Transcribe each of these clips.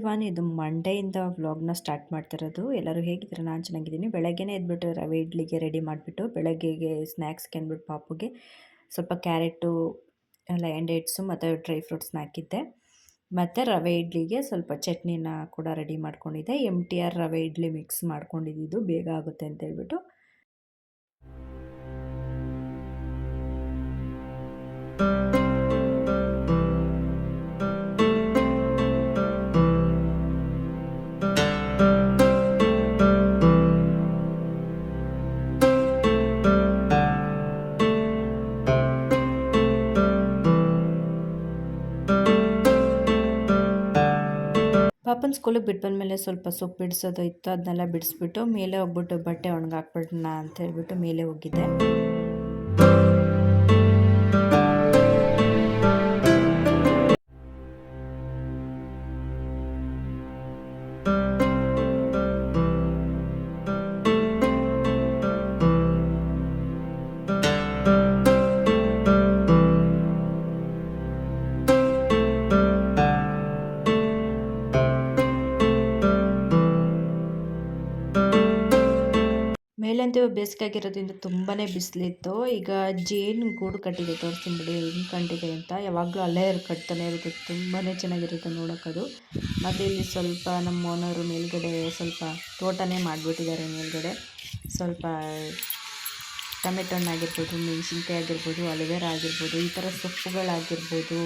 Everyone, ಇದು ಮಂಡೆಯಿಂದ ವ್ಲಾಗ್ನ start ಮಾಡ್ತಿರೋದು. ಎಲ್ಲರೂ ಹೇಗಿದ್ದೀರಾ? ನಾನು ಚೆನ್ನಾಗಿದ್ದೀನಿ. ಬೆಳಗ್ಗೆನೇ ಎದ್ಬಿಟ್ಟು ರವೆ ಇಡ್ಲಿಗೆ ರೆಡಿ ಮಾಡಿಬಿಟ್ಟು ಬೆಳಗ್ಗೆಗೆ ಸ್ನ್ಯಾಕ್ಸ್ಗೆ ಅಂದ್ಬಿಟ್ಟು ಪಾಪುಗೆ ಸ್ವಲ್ಪ ಕ್ಯಾರೆಟು, ಲಯನ್ ಡೇಟ್ಸು ಮತ್ತು ಡ್ರೈ ಫ್ರೂಟ್ಸ್ನ ಹಾಕಿದ್ದೆ. ಮತ್ತು ರವೆ ಇಡ್ಲಿಗೆ ಸ್ವಲ್ಪ ಚಟ್ನಿನ ಕೂಡ ರೆಡಿ ಮಾಡ್ಕೊಂಡಿದ್ದೆ. MTR ರವೆ ಇಡ್ಲಿ ಮಿಕ್ಸ್ ಮಾಡ್ಕೊಂಡಿದ್ದು ಬೇಗ ಆಗುತ್ತೆ ಅಂತ ಹೇಳ್ಬಿಟ್ಟು. ಪಾಪನ ಸ್ಕೂಲಿಗೆ ಬಿಟ್ಟು ಬಂದಮೇಲೆ ಸ್ವಲ್ಪ ಸೊಪ್ಪು ಬಿಡಿಸೋದು ಇತ್ತು, ಅದನ್ನೆಲ್ಲ ಬಿಡಿಸ್ಬಿಟ್ಟು ಮೇಲೆ ಹೋಗ್ಬಿಟ್ಟು ಬಟ್ಟೆ ಒಣಗಾಕ್ಬಿಡೋಣ ಅಂತ ಹೇಳ್ಬಿಟ್ಟು ಮೇಲೆ ಹೋಗಿದ್ದೆ. ಮೇಲಂತೂ ಬೇಸಿಗೆಯಾಗಿರೋದ್ರಿಂದ ತುಂಬಾ ಬಿಸಿಲಿತ್ತು. ಈಗ ಜೇನು ಗೂಡು ಕಟ್ಟಿದೆ, ತೋರಿಸ್ತೀನಿ ಬಿಡಿ ಹೆಂಗೆ ಕಂಡಿದೆ ಅಂತ. ಯಾವಾಗಲೂ ಅಲ್ಲೇ ಕಟ್ತಾನೆ ಇರುತ್ತೆ, ತುಂಬಾ ಚೆನ್ನಾಗಿರುತ್ತೆ ನೋಡೋಕ್ಕದು. ಮತ್ತು ಇಲ್ಲಿ ಸ್ವಲ್ಪ ನಮ್ಮ ಓನರು ಮೇಲ್ಗಡೆ ಸ್ವಲ್ಪ ತೋಟನೇ ಮಾಡಿಬಿಟ್ಟಿದ್ದಾರೆ. ಮೇಲ್ಗಡೆ ಸ್ವಲ್ಪ ಟೊಮೆಟೊ ಹಣ್ಣಾಗಿರ್ಬೋದು, ಮೆಣಸಿನ್ಕಾಯಿ ಆಗಿರ್ಬೋದು, ಅಲೋವೆರಾ ಆಗಿರ್ಬೋದು, ಈ ಥರ ಸೊಪ್ಪುಗಳಾಗಿರ್ಬೋದು,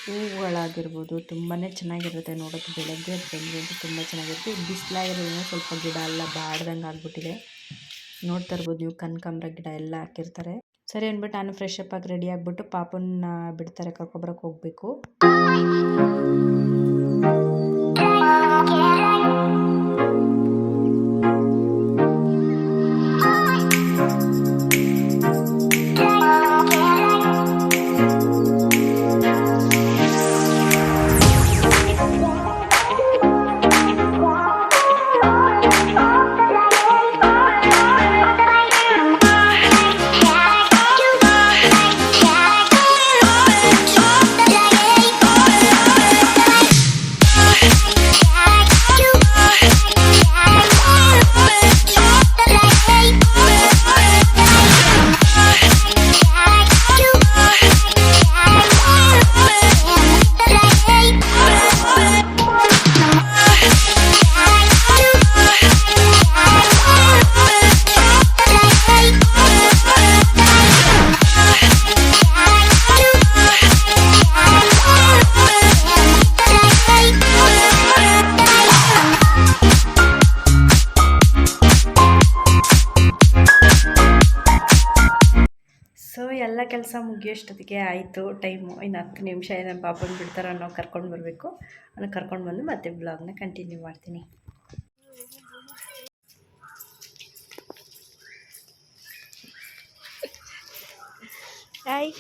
ಹೂವುಗಳಾಗಿರ್ಬೋದು ತುಂಬಾ ಚೆನ್ನಾಗಿರುತ್ತೆ ನೋಡೋಕ್ಕೆ. ಬೆಳಗ್ಗೆ ಬಂದರೆ ಅಂತೂ ತುಂಬ ಚೆನ್ನಾಗಿರುತ್ತೆ. ಬಿಸಿಲಾಗಿರೋದ್ರಿಂದ ಸ್ವಲ್ಪ ಗಿಡ ಎಲ್ಲ ಬಾಡ್ದಂಗೆ ಆಗಿಬಿಟ್ಟಿದೆ. ನೋಡ್ತಾ ಇರ್ಬೋದು ನೀವು, ಕನಕಾಂಬರ ಗಿಡ ಎಲ್ಲ ಹಾಕಿರ್ತಾರೆ. ಸರಿ ಅಂದ್ಬಿಟ್ಟು ನಾನು ಫ್ರೆಶ್ ಅಪ್ ಆಗಿ ರೆಡಿ ಆಗಿಬಿಟ್ಟು ಪಾಪನ್ನ ಬಿಡ್ತಾರೆ, ಕರ್ಕೊಬರಕ್ಕೆ ಹೋಗಬೇಕು. ಸೊ ಎಲ್ಲ ಕೆಲಸ ಮುಗಿಯೋಷ್ಟೊತ್ತಿಗೆ ಆಯಿತು ಟೈಮು. ಇನ್ನು 10 ನಿಮಿಷ ನನ್ನ ಪಾಪನ ಬಿಡ್ತಾರೋ ಅನ್ನೋ ಕರ್ಕೊಂಡು ಬರಬೇಕು. ಅವನ್ನ ಕರ್ಕೊಂಡು ಬಂದು ಮತ್ತೆ ಬ್ಲಾಗ್ನ ಕಂಟಿನ್ಯೂ ಮಾಡ್ತೀನಿ. ಹಾಯ್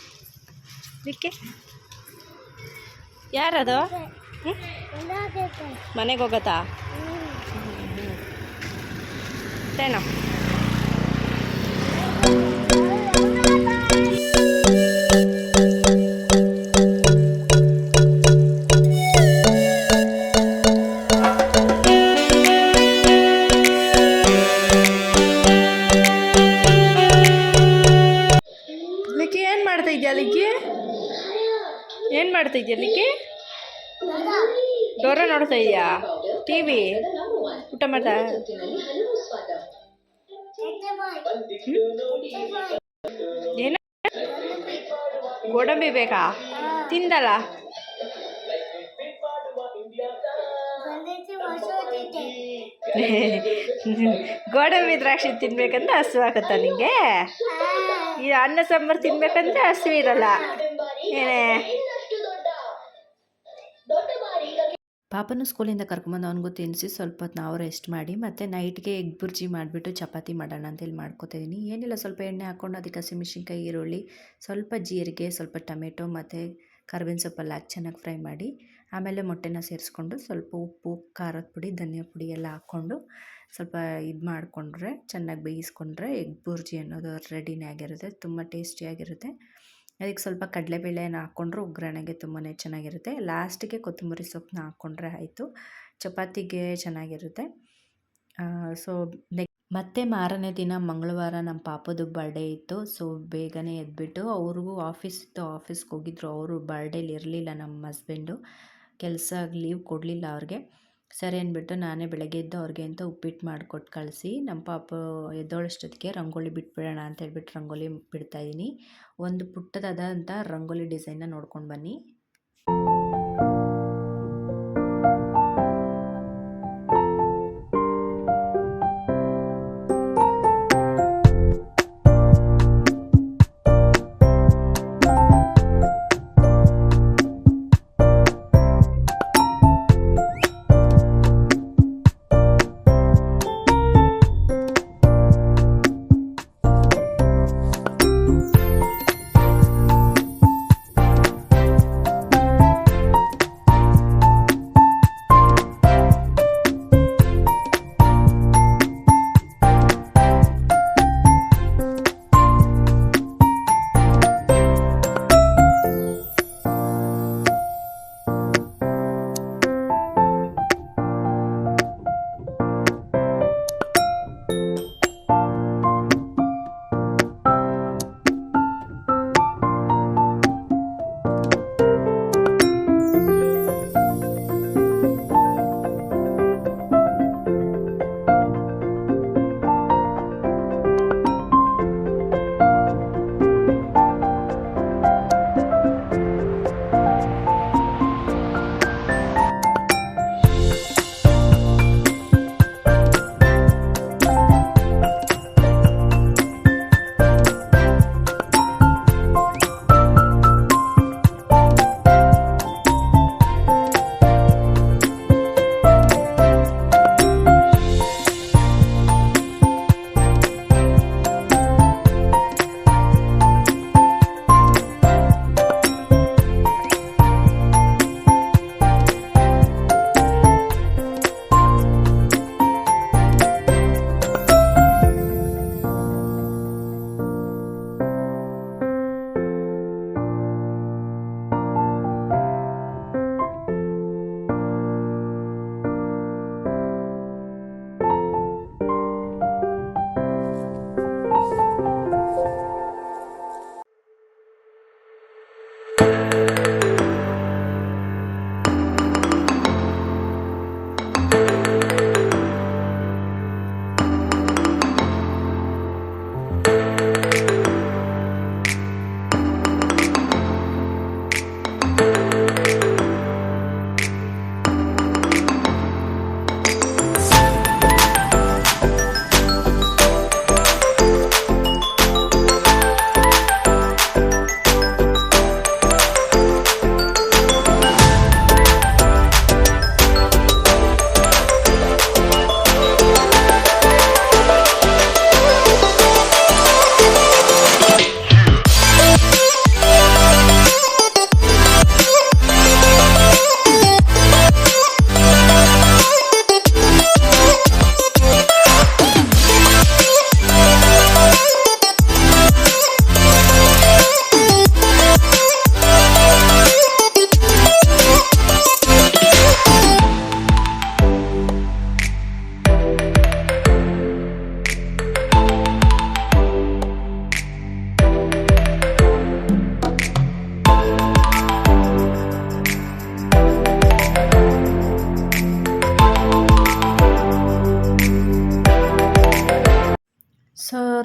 ವಿಕ್ಕೆ, ಯಾರದು? ಮನೆಗೆ ಹೋಗತ್ತಾ? ಟೇನ ಏನು ಮಾಡ್ತಾ ಇದೆಯಾ ಲಿಕ್ಕಿ? ಡೋರ ನೋಡ್ತಾ ಇದೆಯಾ? TV ಊಟ ಮಾಡ್ತಾ? ಏನು ಗೋಡಂಬಿ ಬೇಕಾ? ತಿಂದಲ್ಲ? ಗೋಡಂಬಿ ದ್ರಾಕ್ಷಿ ತಿನ್ಬೇಕಂತ ಹಸು ಆಗುತ್ತಾ ನಿಂಗೆ? ಈ ಅನ್ನ ಸಾಂಬಾರು ತಿನ್ಬೇಕಂತ ಹಸು ಇರಲ್ಲ ಏನೇ? ಪಾಪನು ಸ್ಕೂಲಿಂದ ಕರ್ಕೊಂಬಂದು ಅವನಿಗೂ ತಿನ್ನಿಸಿ ಸ್ವಲ್ಪ ಹೊತ್ತು ನಾವು ರೆಸ್ಟ್ ಮಾಡಿ ಮತ್ತು ನೈಟ್ಗೆ ಎಗ್ ಬುರ್ಜಿ ಮಾಡಿಬಿಟ್ಟು ಚಪಾತಿ ಮಾಡೋಣ ಅಂತೇಳಿ ಮಾಡ್ಕೊತಾಯಿದ್ದೀನಿ. ಏನಿಲ್ಲ, ಸ್ವಲ್ಪ ಎಣ್ಣೆ ಹಾಕ್ಕೊಂಡು ಅದಕ್ಕೆ ಹಸಿಮೆಣ್ಸಿನ್ಕಾಯಿ, ಈರುಳ್ಳಿ, ಸ್ವಲ್ಪ ಜೀರಿಗೆ, ಸ್ವಲ್ಪ ಟೊಮೆಟೊ ಮತ್ತು ಕರ್ಬೇವಿನ ಸೊಪ್ಪೆಲ್ಲ ಹಾಕಿ ಚೆನ್ನಾಗಿ ಫ್ರೈ ಮಾಡಿ ಆಮೇಲೆ ಮೊಟ್ಟೆನ ಸೇರಿಸ್ಕೊಂಡು ಸ್ವಲ್ಪ ಉಪ್ಪು, ಖಾರದ ಪುಡಿ, ಧನಿಯಾ ಪುಡಿ ಎಲ್ಲ ಹಾಕ್ಕೊಂಡು ಸ್ವಲ್ಪ ಇದು ಮಾಡಿಕೊಂಡ್ರೆ, ಚೆನ್ನಾಗಿ ಬೇಯಿಸ್ಕೊಂಡ್ರೆ ಎಗ್ ಬುರ್ಜಿ ಅನ್ನೋದು ರೆಡಿನೇ ಆಗಿರುತ್ತೆ. ತುಂಬ ಟೇಸ್ಟಿಯಾಗಿರುತ್ತೆ. ಅದಕ್ಕೆ ಸ್ವಲ್ಪ ಕಡಲೆಬೇಳೆನ ಹಾಕ್ಕೊಂಡ್ರೆ ಒಗ್ಗರಣೆಗೆ ತುಂಬಾ ಚೆನ್ನಾಗಿರುತ್ತೆ. ಲಾಸ್ಟಿಗೆ ಕೊತ್ತಂಬರಿ ಸೊಪ್ಪನ್ನ ಹಾಕ್ಕೊಂಡ್ರೆ ಆಯಿತು. ಚಪಾತಿಗೆ ಚೆನ್ನಾಗಿರುತ್ತೆ. ಸೊ ಮತ್ತೆ ಮಾರನೇ ದಿನ ಮಂಗಳವಾರ ನಮ್ಮ ಪಾಪದು ಬರ್ಡೇ ಇತ್ತು. ಸೊ ಬೇಗನೆ ಎದ್ಬಿಟ್ಟು ಅವ್ರಿಗೂ ಆಫೀಸ್ ಇತ್ತು, ಆಫೀಸ್ಗೆ ಹೋಗಿದ್ರು. ಅವರು ಬರ್ಡೇಲಿ ಇರಲಿಲ್ಲ ನಮ್ಮ ಹಸ್ಬೆಂಡು, ಕೆಲಸ ಲೀವ್ ಕೊಡಲಿಲ್ಲ ಅವ್ರಿಗೆ. ಸರಿ ಅಂದ್ಬಿಟ್ಟು ನಾನೇ ಬೆಳಗ್ಗೆ ಎದ್ದು ಅವ್ರಿಗೆ ಅಂತ ಉಪ್ಪಿಟ್ಟು ಮಾಡಿಕೊಟ್ಟು ಕಳಿಸಿ, ನಮ್ಮ ಪಾಪ ಎದ್ದೋಳಷ್ಟೊತ್ತಿಗೆ ರಂಗೋಲಿ ಬಿಟ್ಬಿಡೋಣ ಅಂತ ಹೇಳ್ಬಿಟ್ಟು ರಂಗೋಲಿ ಬಿಡ್ತಾಯಿದ್ದೀನಿ. ಒಂದು ಪುಟ್ಟದಾದಂಥ ರಂಗೋಲಿ ಡಿಸೈನ್ನ ನೋಡ್ಕೊಂಡು ಬನ್ನಿ.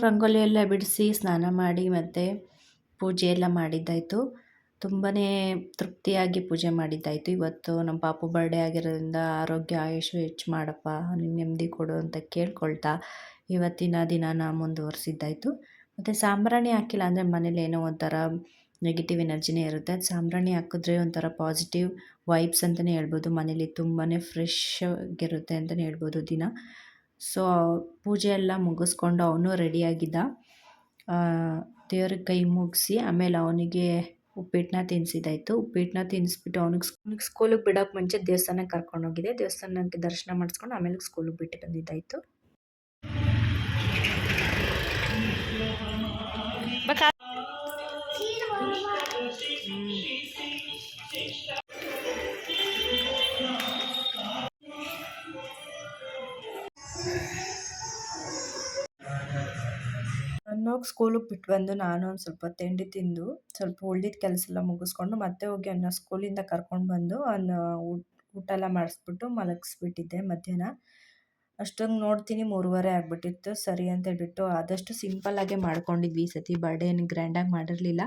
ರಂಗೋಲಿ ಎಲ್ಲ ಬಿಡಿಸಿ ಸ್ನಾನ ಮಾಡಿ ಮತ್ತು ಪೂಜೆ ಎಲ್ಲ ಮಾಡಿದ್ದಾಯಿತು. ತುಂಬಾ ತೃಪ್ತಿಯಾಗಿ ಪೂಜೆ ಮಾಡಿದ್ದಾಯಿತು. ಇವತ್ತು ನಮ್ಮ ಪಾಪು ಬರ್ಡೇ ಆಗಿರೋದ್ರಿಂದ ಆರೋಗ್ಯ ಆಯುಷು ಹೆಚ್ಚು ಮಾಡಪ್ಪ, ನೆಮ್ಮದಿ ಕೊಡು ಅಂತ ಕೇಳ್ಕೊಳ್ತಾ ಇವತ್ತಿನ ದಿನಾನ ಮುಂದುವರಿಸಿದ್ದಾಯಿತು. ಮತ್ತು ಸಾಂಬ್ರಾಣಿ ಹಾಕಿಲ್ಲ ಅಂದರೆ ಮನೇಲಿ ಏನೋ ಒಂಥರ ನೆಗೆಟಿವ್ ಎನರ್ಜಿನೇ ಇರುತ್ತೆ. ಅದು ಸಾಂಬ್ರಾಣಿ ಹಾಕಿದ್ರೆ ಒಂಥರ ಪಾಸಿಟಿವ್ ವೈಬ್ಸ್ ಅಂತಲೇ ಹೇಳ್ಬೋದು. ಮನೇಲಿ ತುಂಬಾ ಫ್ರೆಶ್ ಆಗಿರುತ್ತೆ ಅಂತಲೇ ಹೇಳ್ಬೋದು ದಿನ. ಸೊ ಪೂಜೆ ಎಲ್ಲ ಮುಗಿಸ್ಕೊಂಡು ಅವನು ರೆಡಿಯಾಗಿದ್ದ. ದೇವ್ರಿಗೆ ಕೈ ಮುಗಿಸಿ ಆಮೇಲೆ ಅವನಿಗೆ ಉಪ್ಪಿಟ್ಟನ್ನ ತಿನ್ನಿಸಿದ್ದಾಯಿತು. ಉಪ್ಪಿಟ್ಟನ್ನ ತಿನ್ನಿಸ್ಬಿಟ್ಟು ಅವನಿಗೆ ಸ್ಕೂಲಿಗೆ ಬಿಡೋಕ್ಕೆ ಮುಂಚೆ ದೇವಸ್ಥಾನಕ್ಕೆ ಕರ್ಕೊಂಡೋಗಿದೆ. ದೇವಸ್ಥಾನಕ್ಕೆ ದರ್ಶನ ಮಾಡಿಸ್ಕೊಂಡು ಆಮೇಲೆ ಸ್ಕೂಲಿಗೆ ಬಿಟ್ಟು ಬಂದಿದ್ದಾಯಿತು. ಅವಾಗ ಸ್ಕೂಲಿಗೆ ಬಿಟ್ಟು ಬಂದು ನಾನು ಒಂದು ಸ್ವಲ್ಪ ತಿಂಡಿ ತಿಂದು ಸ್ವಲ್ಪ ಉಳ್ದಿದ್ದ ಕೆಲಸ ಎಲ್ಲ ಮುಗಿಸ್ಕೊಂಡು ಮತ್ತೆ ಹೋಗಿ ಅವನ್ನ ಸ್ಕೂಲಿಂದ ಕರ್ಕೊಂಡು ಬಂದು ಅವನ ಊಟ ಎಲ್ಲ ಮಾಡಿಸ್ಬಿಟ್ಟು ಮಲಗಿಸ್ಬಿಟ್ಟಿದ್ದೆ ಮಧ್ಯಾಹ್ನ. ಅಷ್ಟೊಂದು ನೋಡ್ತೀನಿ 3:30 ಆಗಿಬಿಟ್ಟಿತ್ತು. ಸರಿ ಅಂತ ಹೇಳ್ಬಿಟ್ಟು ಆದಷ್ಟು ಸಿಂಪಲ್ಲಾಗೆ ಮಾಡ್ಕೊಂಡಿದ್ವಿ ಈ ಸತಿ. ಬರ್ಡೇ ಏನು ಗ್ರ್ಯಾಂಡಾಗಿ ಮಾಡಿರಲಿಲ್ಲ,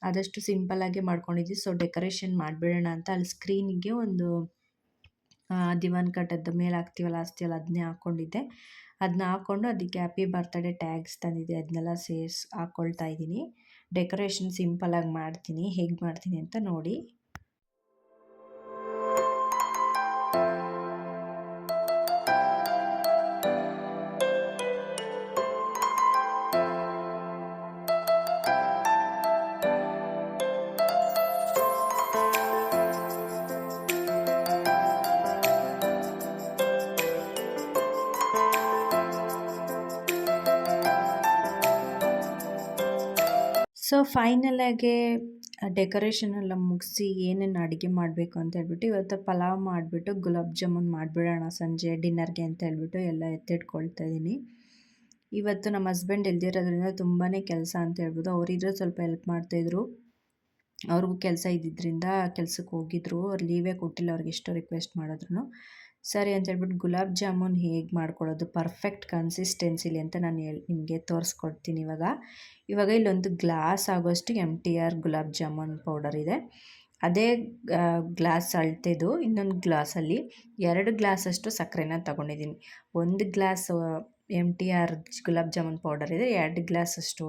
ಆದಷ್ಟು ಸಿಂಪಲ್ಲಾಗೆ ಮಾಡ್ಕೊಂಡಿದ್ವಿ. ಸೊ ಡೆಕೋರೇಷನ್ ಮಾಡಿಬಿಡೋಣ ಅಂತ ಅಲ್ಲಿ ಸ್ಕ್ರೀನಿಗೆ ಒಂದು ದಿವಾನ್ ಕಟ್ಟದ್ದು ಮೇಲೆ ಹಾಕ್ತೀವಲ್ಲ ಅಸ್ತಿಯಲ್ಲ ಅದನ್ನೇ ಹಾಕ್ಕೊಂಡಿದ್ದೆ. ಅದನ್ನ ಹಾಕ್ಕೊಂಡು ಅದಕ್ಕೆ ಹ್ಯಾಪಿ ಬರ್ತ್ಡೇ ಟ್ಯಾಗ್ಸ್ ತಂದಿದ್ದೆ, ಅದನ್ನೆಲ್ಲ ಹಾಕ್ಕೊಳ್ತಾ ಇದ್ದೀನಿ. ಡೆಕೋರೇಷನ್ ಸಿಂಪಲ್ಲಾಗಿ ಮಾಡ್ತೀನಿ, ಹೇಗೆ ಮಾಡ್ತೀನಿ ಅಂತ ನೋಡಿ. ಸೊ ಫೈನಲಾಗಿ ಡೆಕೋರೇಷನ್ ಎಲ್ಲ ಮುಗಿಸಿ ಏನೇನು ಅಡುಗೆ ಮಾಡಬೇಕು ಅಂತ ಹೇಳ್ಬಿಟ್ಟು ಇವತ್ತು ಪಲಾವ್ ಮಾಡಿಬಿಟ್ಟು ಗುಲಾಬ್ ಜಾಮೂನ್ ಮಾಡಿಬಿಡೋಣ ಸಂಜೆ ಡಿನ್ನರ್ಗೆ ಅಂತ ಹೇಳ್ಬಿಟ್ಟು ಎಲ್ಲ ಎತ್ತಿಟ್ಕೊಳ್ತಾ ಇದ್ದೀನಿ. ಇವತ್ತು ನಮ್ಮ ಹಸ್ಬೆಂಡ್ ಇಲ್ದಿರೋದ್ರಿಂದ ತುಂಬಾ ಕೆಲಸ ಅಂತ ಹೇಳ್ಬೋದು. ಅವರಿದ್ರೆ ಸ್ವಲ್ಪ ಹೆಲ್ಪ್ ಮಾಡ್ತಾಯಿದ್ರು, ಅವ್ರಿಗೂ ಕೆಲಸ ಇದ್ದಿದ್ದರಿಂದ ಕೆಲ್ಸಕ್ಕೆ ಹೋಗಿದ್ರು. ಅವ್ರು ಲೀವೇ ಕೊಟ್ಟಿಲ್ಲ, ಅವ್ರಿಗೆ ಎಷ್ಟು ರಿಕ್ವೆಸ್ಟ್ ಮಾಡಿದ್ರು. ಸರಿ ಅಂತ ಹೇಳ್ಬಿಟ್ಟು ಗುಲಾಬ್ ಜಾಮೂನ್ ಹೇಗೆ ಮಾಡ್ಕೊಳ್ಳೋದು ಪರ್ಫೆಕ್ಟ್ ಕನ್ಸಿಸ್ಟೆನ್ಸಿಲಿ ಅಂತ ನಾನು ನಿಮಗೆ ತೋರಿಸ್ಕೊಡ್ತೀನಿ. ಇವಾಗ ಇಲ್ಲೊಂದು ಗ್ಲಾಸ್ ಆಗೋಷ್ಟು MTR ಗುಲಾಬ್ ಜಾಮೂನ್ ಪೌಡರ್ ಇದೆ. ಅದೇ ಗ್ಲಾಸ್ ಅಳತೆದು ಇನ್ನೊಂದು ಗ್ಲಾಸಲ್ಲಿ 2 ಗ್ಲಾಸಷ್ಟು ಸಕ್ಕರೆನ ತೊಗೊಂಡಿದ್ದೀನಿ. 1 glass MTR gulab jamun powder ಇದೆ, 2 ಗ್ಲಾಸಷ್ಟು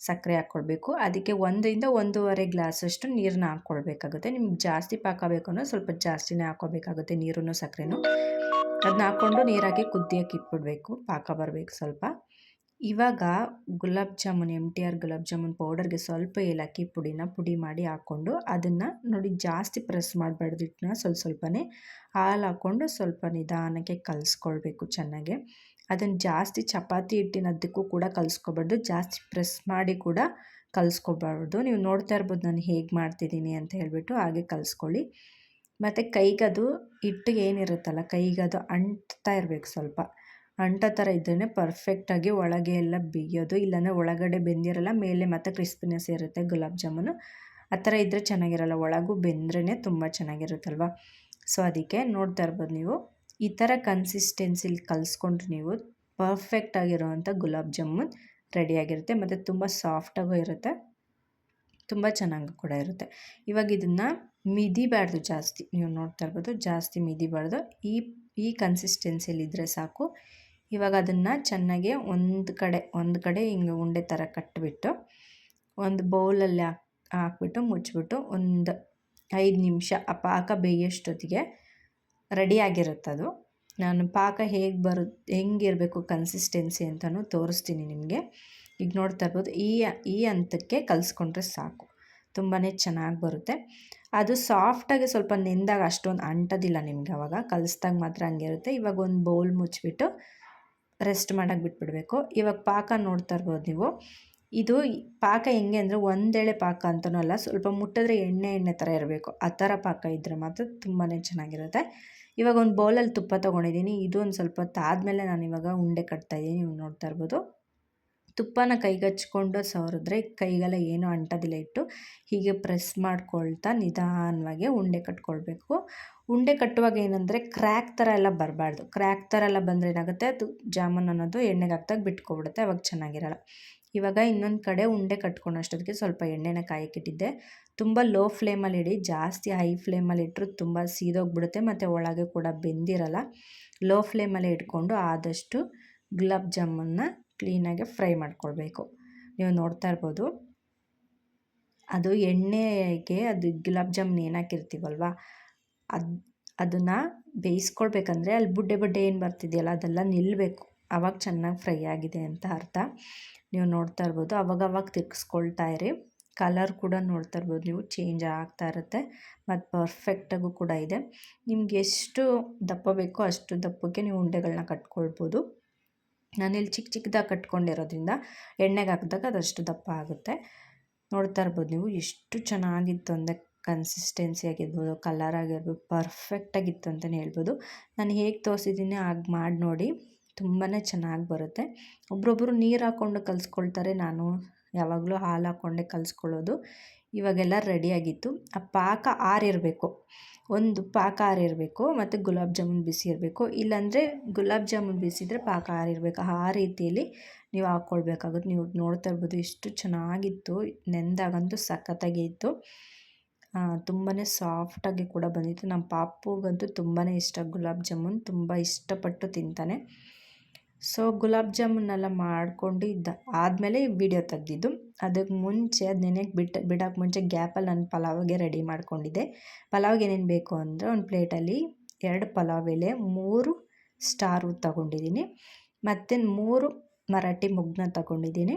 ಸಕ್ಕರೆ ಹಾಕ್ಕೊಳ್ಬೇಕು. ಅದಕ್ಕೆ 1 ಇಂದ 1.5 ಗ್ಲಾಸಷ್ಟು ನೀರನ್ನ ಹಾಕ್ಕೊಳ್ಬೇಕಾಗುತ್ತೆ. ನಿಮ್ಗೆ ಜಾಸ್ತಿ ಪಾಕ ಬೇಕು ಅಂದರೆ ಸ್ವಲ್ಪ ಜಾಸ್ತಿನೇ ಹಾಕ್ಕೋಬೇಕಾಗುತ್ತೆ ನೀರನ್ನು ಸಕ್ಕರೆನೂ. ಅದನ್ನ ಹಾಕ್ಕೊಂಡು ನೀರಾಕಿ ಕುದಿಯೋಕೆ ಇಟ್ಬಿಡಬೇಕು, ಪಾಕ ಬರಬೇಕು ಸ್ವಲ್ಪ. ಇವಾಗ ಗುಲಾಬ್ ಜಾಮೂನ್ MTR ಗುಲಾಬ್ ಜಾಮೂನ್ ಪೌಡರ್ಗೆ ಸ್ವಲ್ಪ ಏಲಕ್ಕಿ ಪುಡಿ ಮಾಡಿ ಹಾಕ್ಕೊಂಡು ಅದನ್ನು ನೋಡಿ ಜಾಸ್ತಿ ಪ್ರೆಸ್ ಮಾಡಬಾರ್ದು, ಹಿಟ್ಟನ್ನ ಸ್ವಲ್ಪನೇ ಹಾಲು ಹಾಕ್ಕೊಂಡು ಸ್ವಲ್ಪ ನಿಧಾನಕ್ಕೆ ಕಲಿಸ್ಕೊಳ್ಬೇಕು ಚೆನ್ನಾಗೆ. ಅದನ್ನು ಜಾಸ್ತಿ ಚಪಾತಿ ಹಿಟ್ಟಿನದ್ದಕ್ಕೂ ಕೂಡ ಕಲಿಸ್ಕೊಬಾರ್ದು, ಜಾಸ್ತಿ ಪ್ರೆಸ್ ಮಾಡಿ ಕೂಡ ಕಲಿಸ್ಕೊಬಾರ್ದು. ನೀವು ನೋಡ್ತಾ ಇರ್ಬೋದು ನಾನು ಹೇಗೆ ಮಾಡ್ತಿದ್ದೀನಿ ಅಂತ ಹೇಳ್ಬಿಟ್ಟು ಹಾಗೆ ಕಲಿಸ್ಕೊಳ್ಳಿ. ಮತ್ತು ಕೈಗದು ಹಿಟ್ಟಿಗೆ ಏನಿರುತ್ತಲ್ಲ ಕೈಗದು ಅಂಟ್ತಾ ಇರಬೇಕು, ಸ್ವಲ್ಪ ಅಂಟೋ ಥರ ಇದ್ರೇ ಪರ್ಫೆಕ್ಟಾಗಿ ಒಳಗೆ ಎಲ್ಲ ಬೇಯೋದು. ಇಲ್ಲಾಂದರೆ ಒಳಗಡೆ ಬೆಂದಿರಲ್ಲ, ಮೇಲೆ ಮತ್ತು ಕ್ರಿಸ್ಪಿನೆಸ್ ಇರುತ್ತೆ ಗುಲಾಬ್ ಜಾಮೂನು. ಆ ಥರ ಇದ್ದರೆ ಚೆನ್ನಾಗಿರಲ್ಲ, ಒಳಗೂ ಬೆಂದ್ರೇ ತುಂಬ ಚೆನ್ನಾಗಿರುತ್ತಲ್ವ. ಸೊ ಅದಕ್ಕೆ ನೋಡ್ತಾ ಇರ್ಬೋದು ನೀವು ಈ ಥರ ಕನ್ಸಿಸ್ಟೆನ್ಸಿಲಿ ಕಲಿಸ್ಕೊಂಡ್ರೆ ನೀವು ಪರ್ಫೆಕ್ಟಾಗಿರೋವಂಥ ಗುಲಾಬ್ ಜಾಮೂನ್ ರೆಡಿಯಾಗಿರುತ್ತೆ. ಮತ್ತು ತುಂಬ ಸಾಫ್ಟಾಗೂ ಇರುತ್ತೆ, ತುಂಬ ಚೆನ್ನಾಗಿ ಕೂಡ ಇರುತ್ತೆ. ಇವಾಗ ಇದನ್ನು ಮಿದಿಬಾರ್ದು ಜಾಸ್ತಿ, ನೀವು ನೋಡ್ತಾ ಇರ್ಬೋದು ಜಾಸ್ತಿ ಮಿದಿಬಾರ್ದು, ಈ ಕನ್ಸಿಸ್ಟೆನ್ಸಿಯಲ್ಲಿದ್ದರೆ ಸಾಕು. ಇವಾಗ ಅದನ್ನು ಚೆನ್ನಾಗಿ ಒಂದು ಕಡೆ ಹಿಂಗೆ ಉಂಡೆ ಥರ ಕಟ್ಟಿಬಿಟ್ಟು ಒಂದು ಬೌಲಲ್ಲಿ ಹಾಕ್ಬಿಟ್ಟು ಮುಚ್ಚಿಬಿಟ್ಟು ಒಂದು 5 ನಿಮಿಷ ಆ ಪಾಕ ಬೇಯೋಷ್ಟೊತ್ತಿಗೆ ರೆಡಿಯಾಗಿರುತ್ತದು. ನಾನು ಪಾಕ ಹೆಂಗಿರಬೇಕು ಕನ್ಸಿಸ್ಟೆನ್ಸಿ ಅಂತಲೂ ತೋರಿಸ್ತೀನಿ ನಿಮಗೆ. ಈಗ ನೋಡ್ತಾ ಇರ್ಬೋದು ಈ ಹಂತಕ್ಕೆ ಕಲಿಸ್ಕೊಂಡ್ರೆ ಸಾಕು, ತುಂಬಾ ಚೆನ್ನಾಗಿ ಬರುತ್ತೆ. ಅದು ಸಾಫ್ಟಾಗಿ ಸ್ವಲ್ಪ ನೆಂದಾಗ ಅಷ್ಟೊಂದು ಅಂಟೋದಿಲ್ಲ ನಿಮ್ಗೆ, ಅವಾಗ ಕಲಿಸ್ದಾಗ ಮಾತ್ರ ಹಂಗೆ ಇರುತ್ತೆ. ಇವಾಗ ಒಂದು ಬೌಲ್ ಮುಚ್ಚಿಬಿಟ್ಟು ರೆಸ್ಟ್ ಮಾಡೋಕ್ಕೆ ಬಿಟ್ಬಿಡಬೇಕು. ಇವಾಗ ಪಾಕ ನೋಡ್ತಾ ಇರ್ಬೋದು ನೀವು. ಇದು ಪಾಕ ಹೆಂಗೆ ಅಂದರೆ ಒಂದೇಳೆ ಪಾಕ ಅಂತನೂ ಅಲ್ಲ, ಸ್ವಲ್ಪ ಮುಟ್ಟಿದ್ರೆ ಎಣ್ಣೆ ಥರ ಇರಬೇಕು, ಆ ಥರ ಪಾಕ ಇದ್ದರೆ ಮಾತ್ರ ತುಂಬಾ ಚೆನ್ನಾಗಿರುತ್ತೆ. ಇವಾಗ ಒಂದು ಬೌಲಲ್ಲಿ ತುಪ್ಪ ತೊಗೊಂಡಿದ್ದೀನಿ. ಇದು ಒಂದು ಸ್ವಲ್ಪ ಹೊತ್ತಾದಮೇಲೆ ನಾನು ಇವಾಗ ಉಂಡೆ ಕಟ್ತಾಯಿದ್ದೀನಿ, ನೀವು ನೋಡ್ತಾ ಇರ್ಬೋದು. ತುಪ್ಪನ ಕೈಗೆ ಹಚ್ಕೊಂಡು ಸವರಿದ್ರೆ ಕೈಗೆಲ್ಲ ಏನೂ ಅಂಟೋದಿಲ್ಲ ಹಿಟ್ಟು. ಹೀಗೆ ಪ್ರೆಸ್ ಮಾಡ್ಕೊಳ್ತಾ ನಿಧಾನವಾಗಿ ಉಂಡೆ ಕಟ್ಕೊಳ್ಬೇಕು. ಉಂಡೆ ಕಟ್ಟುವಾಗ ಏನಂದರೆ ಕ್ರ್ಯಾಕ್ ಥರ ಎಲ್ಲ ಬರಬಾರ್ದು. ಕ್ರ್ಯಾಕ್ ಥರ ಎಲ್ಲ ಬಂದರೆ ಏನಾಗುತ್ತೆ, ಅದು ಜಾಮೂನ್ ಅನ್ನೋದು ಎಣ್ಣೆಗೆ ಹಾಕ್ದಾಗ ಬಿಟ್ಕೊಬಿಡುತ್ತೆ, ಅವಾಗ ಚೆನ್ನಾಗಿರಲ್ಲ. ಇವಾಗ ಇನ್ನೊಂದು ಕಡೆ ಉಂಡೆ ಕಟ್ಕೊಂಡಷ್ಟೊತ್ತಿಗೆ ಸ್ವಲ್ಪ ಎಣ್ಣೆನ ಕಾಯಕ್ಕಿಟ್ಟಿದ್ದೆ. ತುಂಬ ಲೋ ಫ್ಲೇಮಲ್ಲಿ ಇಡಿ, ಜಾಸ್ತಿ ಹೈ ಫ್ಲೇಮಲ್ಲಿ ಇಟ್ಟರು ತುಂಬ ಸೀದೋಗ್ಬಿಡುತ್ತೆ ಮತ್ತು ಒಳಗೆ ಕೂಡ ಬೆಂದಿರಲ್ಲ. ಲೋ ಫ್ಲೇಮಲ್ಲೇ ಇಟ್ಕೊಂಡು ಆದಷ್ಟು ಗುಲಾಬ್ ಜಾಮೂನ್ನ ಕ್ಲೀನಾಗಿ ಫ್ರೈ ಮಾಡ್ಕೊಳ್ಬೇಕು. ನೀವು ನೋಡ್ತಾ ಇರ್ಬೋದು ಅದು ಎಣ್ಣೆಗೆ ಅದು ಗುಲಾಬ್ ಜಾಮೂನ್ ಏನು ಹಾಕಿರ್ತೀವಲ್ವ ಅದನ್ನು ಬೇಯಿಸ್ಕೊಳ್ಬೇಕಂದ್ರೆ ಅಲ್ಲಿ ಬುಡ್ಡೆ ಏನು ಬರ್ತಿದೆಯಲ್ಲ ಅದೆಲ್ಲ ನಿಲ್ಲಬೇಕು, ಆವಾಗ ಚೆನ್ನಾಗಿ ಫ್ರೈ ಆಗಿದೆ ಅಂತ ಅರ್ಥ. ನೀವು ನೋಡ್ತಾ ಇರ್ಬೋದು ಅವಾಗವಾಗ ತಿರ್ಗಿಸ್ಕೊಳ್ತಾ ಇರಿ. ಕಲರ್ ಕೂಡ ನೋಡ್ತಾ ಇರ್ಬೋದು ನೀವು, ಚೇಂಜ್ ಆಗ್ತಾ ಇರುತ್ತೆ ಮತ್ತು ಪರ್ಫೆಕ್ಟಾಗೂ ಕೂಡ ಇದೆ. ನಿಮ್ಗೆ ಎಷ್ಟು ದಪ್ಪ ಬೇಕೋ ಅಷ್ಟು ದಪ್ಪಕ್ಕೆ ನೀವು ಉಂಡೆಗಳನ್ನ ಕಟ್ಕೊಳ್ಬೋದು. ನಾನಿಲ್ಲಿ ಚಿಕ್ಕದಾಗಿ ಕಟ್ಕೊಂಡಿರೋದ್ರಿಂದ ಎಣ್ಣೆಗೆ ಹಾಕಿದಾಗ ಅದಷ್ಟು ದಪ್ಪ ಆಗುತ್ತೆ. ನೋಡ್ತಾ ಇರ್ಬೋದು ನೀವು ಎಷ್ಟು ಚೆನ್ನಾಗಿತ್ತು ಅಂದರೆ ಕನ್ಸಿಸ್ಟೆನ್ಸಿ ಆಗಿರ್ಬೋದು, ಕಲರ್ ಆಗಿರ್ಬೋದು ಪರ್ಫೆಕ್ಟಾಗಿತ್ತು ಅಂತಲೇ ಹೇಳ್ಬೋದು. ನಾನು ಹೇಗೆ ತೋರಿಸಿದ್ದೀನಿ ಹಾಗೆ ಮಾಡಿ ನೋಡಿ, ತುಂಬಾ ಚೆನ್ನಾಗಿ ಬರುತ್ತೆ. ಒಬ್ರೊಬ್ಬರು ನೀರು ಹಾಕ್ಕೊಂಡು ಕಲಿಸ್ಕೊಳ್ತಾರೆ, ನಾನು ಯಾವಾಗಲೂ ಹಾಲು ಹಾಕ್ಕೊಂಡೆ ಕಲಿಸ್ಕೊಳ್ಳೋದು. ಇವಾಗೆಲ್ಲ ರೆಡಿಯಾಗಿತ್ತು. ಆ ಪಾಕ ಆರಿರಬೇಕು, ಒಂದು ಪಾಕ ಆರಿರಬೇಕು ಮತ್ತು ಗುಲಾಬ್ ಜಾಮೂನ್ ಬಿಸಿ ಇರಬೇಕು. ಇಲ್ಲಾಂದರೆ ಗುಲಾಬ್ ಜಾಮೂನ್ ಬಿಸಿದ್ರೆ ಪಾಕ ಆರಿರಬೇಕು. ಆ ರೀತಿಯಲ್ಲಿ ನೀವು ಹಾಕ್ಕೊಳ್ಬೇಕಾಗುತ್ತೆ. ನೀವು ನೋಡ್ತಾ ಇರ್ಬೋದು ಎಷ್ಟು ಚೆನ್ನಾಗಿತ್ತು, ನೆಂದಾಗಂತೂ ಸಖತ್ತಾಗಿ ಇತ್ತು. ತುಂಬಾ ಸಾಫ್ಟಾಗಿ ಕೂಡ ಬಂದಿತ್ತು. ನಮ್ಮ ಪಾಪುಗಂತೂ ತುಂಬಾ ಇಷ್ಟ ಗುಲಾಬ್ ಜಾಮೂನ್, ತುಂಬ ಇಷ್ಟಪಟ್ಟು ತಿಂತಾನೆ. ಸೊ ಗುಲಾಬ್ ಜಾಮೂನೆಲ್ಲ ಮಾಡ್ಕೊಂಡು ಆದಮೇಲೆ ವಿಡಿಯೋ ತೆಗ್ದಿದ್ದು. ಅದಕ್ಕೆ ಮುಂಚೆ ಅದು ನೆನೆಗೆ ಬಿಡೋಕ್ಕೆ ಮುಂಚೆ ಗ್ಯಾಪಲ್ಲಿ ನಾನು ಪಲಾವ್ಗೆ ರೆಡಿ ಮಾಡ್ಕೊಂಡಿದ್ದೆ. ಪಲಾವ್ಗೆ ಏನೇನು ಬೇಕು ಅಂದರೆ ಒಂದು ಪ್ಲೇಟಲ್ಲಿ 2 ಪಲಾವ್ ಎಲೆ, 3 ಸ್ಟಾರು ತೊಗೊಂಡಿದ್ದೀನಿ, ಮತ್ತು 3 ಮರಾಠಿ ಮೊಗ್ಗನ್ನ ತೊಗೊಂಡಿದ್ದೀನಿ,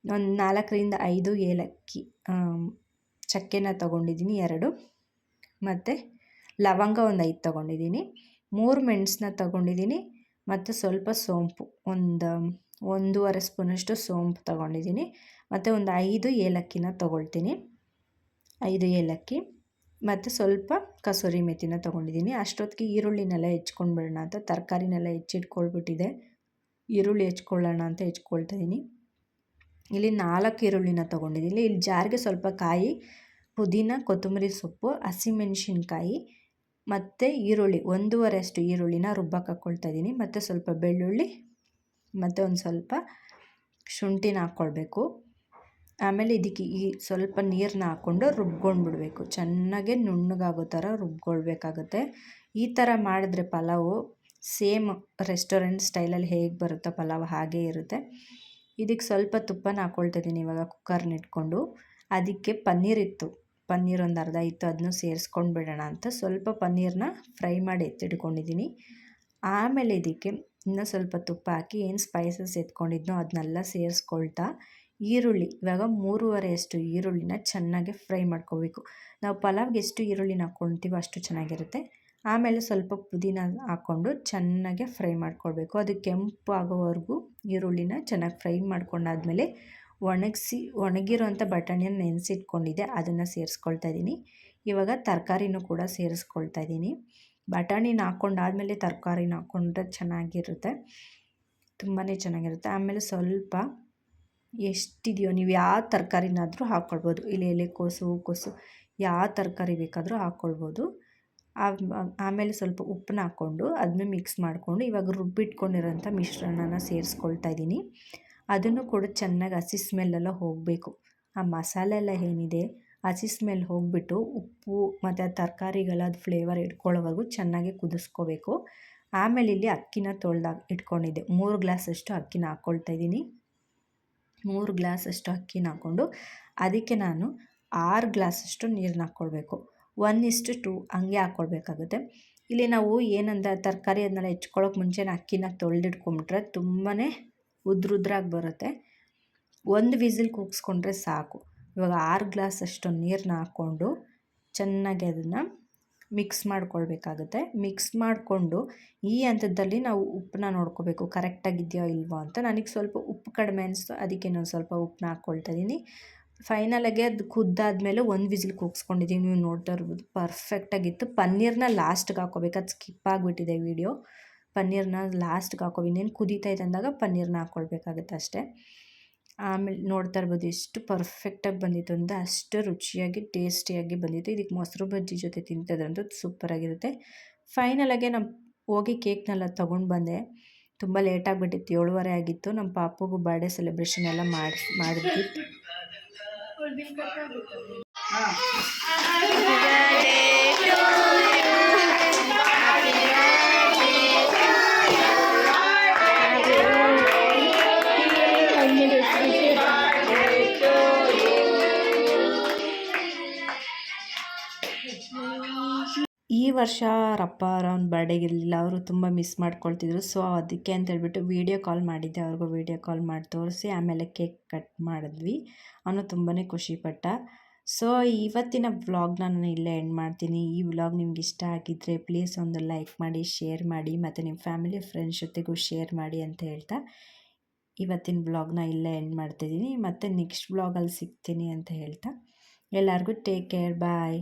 ಒಂದು 4ರಿಂದ 5 ಏಲಕ್ಕಿ ಚಕ್ಕೆನ ತೊಗೊಂಡಿದ್ದೀನಿ 2, ಮತ್ತು ಲವಂಗ ಒಂದು 5 ತೊಗೊಂಡಿದ್ದೀನಿ, 3 ಮೆಣಸನ್ನ ತೊಗೊಂಡಿದ್ದೀನಿ, ಮತ್ತು ಸ್ವಲ್ಪ ಸೋಂಪು ಒಂದು 1.5 ಸ್ಪೂನಷ್ಟು ಸೋಂಪು ತೊಗೊಂಡಿದ್ದೀನಿ, ಮತ್ತು ಒಂದು 5 ಏಲಕ್ಕಿನ ತೊಗೊಳ್ತೀನಿ, 5 ಏಲಕ್ಕಿ, ಮತ್ತು ಸ್ವಲ್ಪ ಕಸೂರಿ ಮೆಥಿನ ತೊಗೊಂಡಿದ್ದೀನಿ. ಅಷ್ಟೊತ್ತಿಗೆ ಈರುಳ್ಳಿನೆಲ್ಲ ಹೆಚ್ಕೊಂಡ್ಬಿಡೋಣ ಅಂತ, ತರಕಾರಿನೆಲ್ಲ ಹೆಚ್ಚಿಟ್ಕೊಳ್ಬಿಟ್ಟಿದೆ, ಈರುಳ್ಳಿ ಹೆಚ್ಕೊಳ್ಳೋಣ ಅಂತ ಹೆಚ್ಕೊಳ್ತಾಯಿದ್ದೀನಿ. ಇಲ್ಲಿ 4 ಈರುಳ್ಳಿನ ತೊಗೊಂಡಿದ್ದೀನಿ. ಇಲ್ಲಿ ಜಾರಿಗೆ ಸ್ವಲ್ಪ ಕಾಯಿ, ಪುದೀನ, ಕೊತ್ತಂಬರಿ ಸೊಪ್ಪು, ಹಸಿಮೆಣಸಿನ್ಕಾಯಿ ಮತ್ತು ಈರುಳ್ಳಿ 1.5 ಅಷ್ಟು ಈರುಳ್ಳಿನ ರುಬ್ಬಕ್ಕೆ ಹಾಕ್ಕೊಳ್ತಾಯಿದ್ದೀನಿ, ಮತ್ತು ಸ್ವಲ್ಪ ಬೆಳ್ಳುಳ್ಳಿ ಮತ್ತು ಒಂದು ಸ್ವಲ್ಪ ಶುಂಠಿನ ಹಾಕ್ಕೊಳ್ಬೇಕು. ಆಮೇಲೆ ಇದಕ್ಕೆ ಸ್ವಲ್ಪ ನೀರನ್ನ ಹಾಕ್ಕೊಂಡು ರುಬ್ಕೊಂಡ್ಬಿಡ್ಬೇಕು, ಚೆನ್ನಾಗೆ ನುಣ್ಣಗಾಗೋ ಥರ ರುಬ್ಕೊಳ್ಬೇಕಾಗುತ್ತೆ. ಈ ಥರ ಮಾಡಿದ್ರೆ ಪಲಾವು ಸೇಮ್ ರೆಸ್ಟೋರೆಂಟ್ ಸ್ಟೈಲಲ್ಲಿ ಹೇಗೆ ಬರುತ್ತೋ ಪಲಾವ್ ಹಾಗೇ ಇರುತ್ತೆ. ಇದಕ್ಕೆ ಸ್ವಲ್ಪ ತುಪ್ಪನ ಹಾಕ್ಕೊಳ್ತಾಯಿದ್ದೀನಿ ಇವಾಗ ಕುಕ್ಕರ್ನ ಇಟ್ಕೊಂಡು. ಅದಕ್ಕೆ ಪನ್ನೀರ್ ಇತ್ತು, ಪನ್ನೀರ್ ಒಂದು ಅರ್ಧ ಇತ್ತು, ಅದನ್ನು ಸೇರಿಸ್ಕೊಂಡು ಬಿಡೋಣ ಅಂತ ಸ್ವಲ್ಪ ಪನ್ನೀರನ್ನ ಫ್ರೈ ಮಾಡಿ ಎತ್ತಿಟ್ಕೊಂಡಿದ್ದೀನಿ. ಆಮೇಲೆ ಇದಕ್ಕೆ ಇನ್ನೂ ಸ್ವಲ್ಪ ತುಪ್ಪ ಹಾಕಿ ಏನು ಸ್ಪೈಸಸ್ ಎತ್ಕೊಂಡಿದ್ನೋ ಅದನ್ನೆಲ್ಲ ಸೇರಿಸ್ಕೊಳ್ತಾ ಈರುಳ್ಳಿ ಇವಾಗ 3.5 ಅಷ್ಟು ಈರುಳ್ಳಿನ ಚೆನ್ನಾಗಿ ಫ್ರೈ ಮಾಡ್ಕೋಬೇಕು. ನಾವು ಪಲಾವ್ಗೆ ಎಷ್ಟು ಈರುಳ್ಳಿನ ಹಾಕ್ಕೊಳ್ತೀವೋ ಅಷ್ಟು ಚೆನ್ನಾಗಿರುತ್ತೆ. ಆಮೇಲೆ ಸ್ವಲ್ಪ ಪುದೀನ ಹಾಕ್ಕೊಂಡು ಚೆನ್ನಾಗೆ ಫ್ರೈ ಮಾಡ್ಕೊಳ್ಬೇಕು. ಅದು ಕೆಂಪು ಆಗೋವರೆಗೂ ಈರುಳ್ಳಿನ ಚೆನ್ನಾಗಿ ಫ್ರೈ ಮಾಡ್ಕೊಂಡಾದ್ಮೇಲೆ ಒಣಗಿರೋಂಥ ಬಟಾಣಿಯನ್ನು ನೆನೆಸಿಟ್ಕೊಂಡಿದ್ದೆ, ಅದನ್ನು ಸೇರಿಸ್ಕೊಳ್ತಾ ಇದ್ದೀನಿ. ಇವಾಗ ತರಕಾರಿನೂ ಕೂಡ ಸೇರಿಸ್ಕೊಳ್ತಾ ಇದ್ದೀನಿ. ಬಟಾಣಿನ ಹಾಕ್ಕೊಂಡಾದ್ಮೇಲೆ ತರಕಾರಿನ ಹಾಕ್ಕೊಂಡ್ರೆ ಚೆನ್ನಾಗಿರುತ್ತೆ, ತುಂಬಾ ಚೆನ್ನಾಗಿರುತ್ತೆ. ಆಮೇಲೆ ಸ್ವಲ್ಪ ಎಷ್ಟಿದೆಯೋ ನೀವು ಯಾವ ತರಕಾರಿನಾದರೂ ಹಾಕ್ಕೊಳ್ಬೋದು, ಇಲ್ಲಿ ಎಲೆಕೋಸು, ಹೂಕೋಸು ಯಾವ ತರಕಾರಿ ಬೇಕಾದರೂ ಹಾಕ್ಕೊಳ್ಬೋದು. ಆಮೇಲೆ ಸ್ವಲ್ಪ ಉಪ್ಪನ್ನ ಹಾಕ್ಕೊಂಡು ಅದನ್ನು ಮಿಕ್ಸ್ ಮಾಡಿಕೊಂಡು ಇವಾಗ ರುಬ್ಬಿಟ್ಕೊಂಡಿರೋಂಥ ಮಿಶ್ರಣನ ಸೇರಿಸ್ಕೊಳ್ತಾ ಇದ್ದೀನಿ. ಅದನ್ನು ಕೂಡ ಚೆನ್ನಾಗಿ ಹಸಿ ಸ್ಮೆಲ್ಲೆಲ್ಲ ಹೋಗಬೇಕು. ಆ ಮಸಾಲೆ ಎಲ್ಲ ಏನಿದೆ ಹಸಿ ಸ್ಮೆಲ್ ಹೋಗಿಬಿಟ್ಟು ಉಪ್ಪು ಮತ್ತು ಆ ತರಕಾರಿಗೆಲ್ಲ ಅದು ಫ್ಲೇವರ್ ಇಟ್ಕೊಳ್ಳೋವರೆಗೂ ಚೆನ್ನಾಗಿ ಕುದಿಸ್ಕೋಬೇಕು. ಆಮೇಲೆ ಇಲ್ಲಿ ಅಕ್ಕಿನ ತೊಳೆದಾಗ ಇಟ್ಕೊಂಡಿದ್ದೆ, 3 ಗ್ಲಾಸಷ್ಟು ಅಕ್ಕಿನ ಹಾಕ್ಕೊಳ್ತಾ ಇದ್ದೀನಿ. 3 ಗ್ಲಾಸಷ್ಟು ಅಕ್ಕಿನ ಹಾಕ್ಕೊಂಡು ಅದಕ್ಕೆ ನಾನು 6 ಗ್ಲಾಸಷ್ಟು ನೀರನ್ನ ಹಾಕ್ಕೊಳ್ಬೇಕು. 1:2 ಹಂಗೆ ಹಾಕ್ಕೊಳ್ಬೇಕಾಗುತ್ತೆ. ಇಲ್ಲಿ ನಾವು ಏನಂದ ತರಕಾರಿ ಅದನ್ನೆಲ್ಲ ಹೆಚ್ಕೊಳ್ಳೋಕೆ ಮುಂಚೆನೇ ಅಕ್ಕಿನ ತೊಳೆದಿಟ್ಕೊಂಡ್ಬಿಟ್ರೆ ತುಂಬಾ ಉದ್ರಾಗಿ ಬರುತ್ತೆ. 1 ವಿಸಿಲ್ ಕೂಗಿಸ್ಕೊಂಡ್ರೆ ಸಾಕು. ಇವಾಗ 6 ಗ್ಲಾಸಷ್ಟು ನೀರನ್ನ ಹಾಕ್ಕೊಂಡು ಚೆನ್ನಾಗಿ ಅದನ್ನು ಮಿಕ್ಸ್ ಮಾಡ್ಕೊಳ್ಬೇಕಾಗುತ್ತೆ. ಮಿಕ್ಸ್ ಮಾಡಿಕೊಂಡು ಈ ಹಂತದಲ್ಲಿ ನಾವು ಉಪ್ಪನ್ನ ನೋಡ್ಕೋಬೇಕು, ಕರೆಕ್ಟಾಗಿದೆಯೋ ಇಲ್ವೋ ಅಂತ. ನನಗೆ ಸ್ವಲ್ಪ ಉಪ್ಪು ಕಡಿಮೆ ಅನಿಸ್ತು, ಅದಕ್ಕೆ ನಾನು ಸ್ವಲ್ಪ ಉಪ್ಪನ್ನ ಹಾಕ್ಕೊಳ್ತಾ ಇದ್ದೀನಿ. ಫೈನಲಾಗಿ ಅದು ಕುದ್ದಾದಮೇಲೆ 1 ವಿಸಿಲ್ ಕೂಗಿಸ್ಕೊಂಡಿದ್ದೀನಿ. ನೀವು ನೋಡ್ತಾ ಇರ್ಬೋದು ಪರ್ಫೆಕ್ಟಾಗಿತ್ತು. ಪನ್ನೀರನ್ನ ಲಾಸ್ಟ್ಗೆ ಹಾಕ್ಕೋಬೇಕು, ಅದು ಸ್ಕಿಪ್ ಆಗಿಬಿಟ್ಟಿದೆ ವಿಡಿಯೋ. ಪನ್ನೀರನ್ನ ಲಾಸ್ಟ್ಗೆ ಇನ್ನೇನು ಕುದೀತಾ ಇದೆ ಅಂದಾಗ ಪನ್ನೀರನ್ನ ಹಾಕ್ಕೊಳ್ಬೇಕಾಗುತ್ತೆ ಅಷ್ಟೇ. ಆಮೇಲೆ ನೋಡ್ತಾ ಇರ್ಬೋದು ಎಷ್ಟು ಪರ್ಫೆಕ್ಟಾಗಿ ಬಂದಿತ್ತು ಅಂತ, ಅಷ್ಟು ರುಚಿಯಾಗಿ ಟೇಸ್ಟಿಯಾಗಿ ಬಂದಿತ್ತು. ಇದಕ್ಕೆ ಮೊಸರು ಬಜ್ಜಿ ಜೊತೆ ತಿಂತಿದ್ರಂತೂ ಸೂಪರಾಗಿರುತ್ತೆ. ಫೈನಲಾಗೆ ನಮ್ಮ ಹೋಗಿ ಕೇಕ್ನೆಲ್ಲ ತೊಗೊಂಡು ಬಂದೆ. ತುಂಬ ಲೇಟಾಗಿಬಿಟ್ಟಿತ್ತು, 7:30 ಆಗಿತ್ತು. ನಮ್ಮ ಪಾಪುಗೂ ಬರ್ಡೇ ಸೆಲೆಬ್ರೇಷನ್ ಎಲ್ಲ ಮಾಡಿದ್ವಿ. ಈ ವರ್ಷ ಅವ್ನ ಬರ್ಡೇಗೆ ಇರಲಿಲ್ಲ, ಅವರು ತುಂಬ ಮಿಸ್ ಮಾಡ್ಕೊಳ್ತಿದ್ರು. ಸೊ ಅದಕ್ಕೆ ಅಂತ ಹೇಳ್ಬಿಟ್ಟು ವೀಡಿಯೋ ಕಾಲ್ ಮಾಡಿದ್ದೆ, ಅವ್ರಿಗೂ ವೀಡಿಯೋ ಕಾಲ್ ಮಾಡಿ ತೋರಿಸಿ ಆಮೇಲೆ ಕೇಕ್ ಕಟ್ ಮಾಡಿದ್ವಿ. ಅವನು ತುಂಬಾ ಖುಷಿಪಟ್ಟ. ಸೊ ಇವತ್ತಿನ ವ್ಲಾಗ್ನ ನಾನು ಇಲ್ಲೇ ಎಂಡ್ ಮಾಡ್ತೀನಿ. ಈ ವ್ಲಾಗ್ ನಿಮ್ಗೆ ಇಷ್ಟ ಆಗಿದ್ದರೆ ಪ್ಲೀಸ್ ಒಂದು ಲೈಕ್ ಮಾಡಿ, ಶೇರ್ ಮಾಡಿ, ಮತ್ತು ನಿಮ್ಮ ಫ್ಯಾಮಿಲಿ ಫ್ರೆಂಡ್ಸ್ ಜೊತೆಗೂ ಶೇರ್ ಮಾಡಿ ಅಂತ ಹೇಳ್ತಾ ಇವತ್ತಿನ ವ್ಲಾಗ್ನ ಇಲ್ಲೇ ಎಂಡ್ ಮಾಡ್ತಿದ್ದೀನಿ. ಮತ್ತು ನೆಕ್ಸ್ಟ್ ವ್ಲಾಗಲ್ಲಿ ಸಿಗ್ತೀನಿ ಅಂತ ಹೇಳ್ತಾ ಎಲ್ಲರಿಗೂ ಟೇಕ್ ಕೇರ್, ಬಾಯ್.